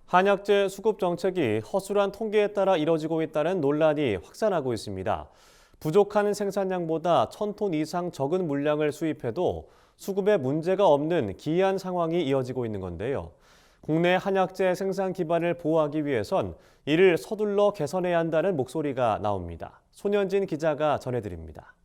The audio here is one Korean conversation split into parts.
한약재 수급 정책이 허술한 통계에 따라 이뤄지고 있다는 논란이 확산하고 있습니다. 부족한 생산량보다 1,000톤 이상 적은 물량을 수입해도 수급에 문제가 없는 기이한 상황이 이어지고 있는 건데요. 국내 한약재 생산 기반을 보호하기 위해선 이를 서둘러 개선해야 한다는 목소리가 나옵니다. 손현진 기자가 전해드립니다.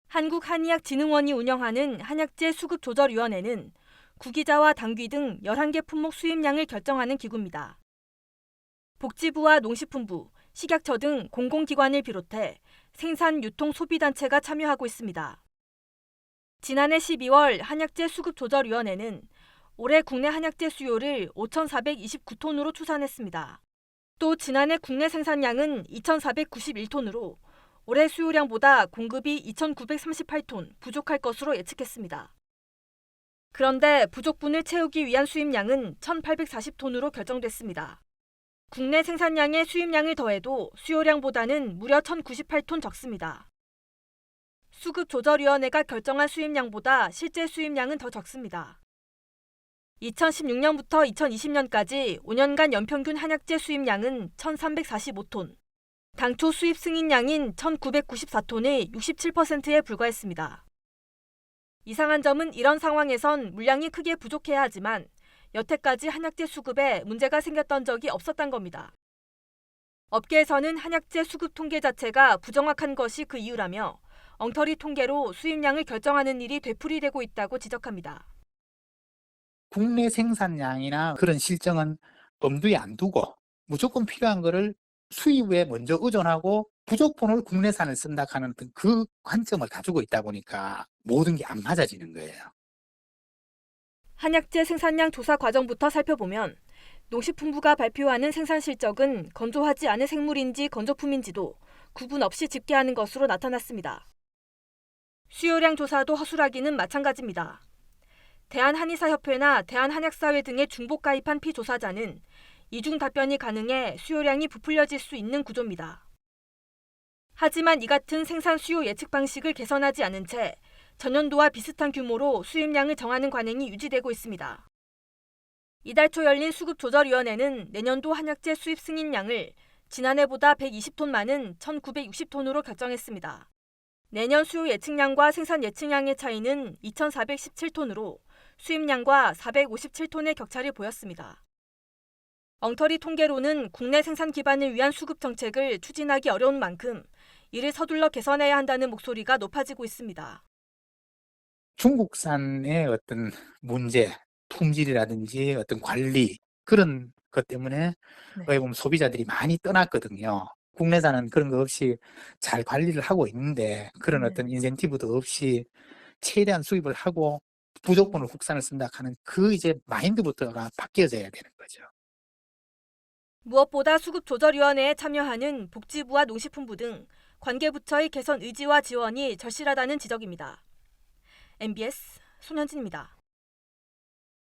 한국한의학진흥원이 운영하는 한약재 수급조절위원회는 구기자와 당귀 등 11개 품목 수입량을 결정하는 기구입니다. 복지부와 농식품부, 식약처 등 공공기관을 비롯해 생산, 유통, 소비단체가 참여하고 있습니다. 지난해 12월 한약재 수급조절위원회는 올해 국내 한약재 수요를 5,429톤으로 추산했습니다. 또 지난해 국내 생산량은 2,491톤으로 올해 수요량보다 공급이 2,938톤 부족할 것으로 예측했습니다. 그런데 부족분을 채우기 위한 수입량은 1,840톤으로 결정됐습니다. 국내 생산량의 수입량을 더해도 수요량보다는 무려 1,098톤 적습니다. 수급조절위원회가 결정한 수입량보다 실제 수입량은 더 적습니다. 2016년부터 2020년까지 5년간 연평균 한약재 수입량은 1,345톤, 당초 수입 승인량인 1,994톤의 67%에 불과했습니다. 이상한 점은 이런 상황에선 물량이 크게 부족해야 하지만 여태까지 한약재 수급에 문제가 생겼던 적이 없었던 겁니다. 업계에서는 한약재 수급 통계 자체가 부정확한 것이 그 이유라며 엉터리 통계로 수입량을 결정하는 일이 되풀이되고 있다고 지적합니다. 국내 생산량이나 그런 실정은 엄두에 안 두고 무조건 필요한 거를 수입에 먼저 의존하고 부족분을 국내산을 쓴다 하는 그 관점을 가지고 있다 보니까 모든 게 안 맞아지는 거예요. 한약재 생산량 조사 과정부터 살펴보면 농식품부가 발표하는 생산 실적은 건조하지 않은 생물인지 건조품인지도 구분 없이 집계하는 것으로 나타났습니다. 수요량 조사도 허술하기는 마찬가지입니다. 대한한의사협회나 대한한약사회 등의 중복 가입한 피조사자는 이중 답변이 가능해 수요량이 부풀려질 수 있는 구조입니다. 하지만 이 같은 생산 수요 예측 방식을 개선하지 않은 채 전년도와 비슷한 규모로 수입량을 정하는 관행이 유지되고 있습니다. 이달 초 열린 수급조절위원회는 내년도 한약재 수입 승인량을 지난해보다 120톤 많은 1,960톤으로 결정했습니다. 내년 수요 예측량과 생산 예측량의 차이는 2,417톤으로 수입량과 457톤의 격차를 보였습니다. 엉터리 통계로는 국내 생산 기반을 위한 수급 정책을 추진하기 어려운 만큼 이를 서둘러 개선해야 한다는 목소리가 높아지고 있습니다. 중국산의 어떤 문제, 품질이라든지 어떤 관리 그런 것 때문에 어떻게 보면 소비자들이 많이 떠났거든요. 국내산은 그런 거 없이 잘 관리를 하고 있는데 그런 어떤 인센티브도 없이 최대한 수입을 하고 부족분을 국산을 쓴다 하는 그 이제 마인드부터가 바뀌어져야 되는 거죠. 무엇보다 수급조절위원회에 참여하는 복지부와 농식품부 등 관계부처의 개선 의지와 지원이 절실하다는 지적입니다. MBS 손현진입니다.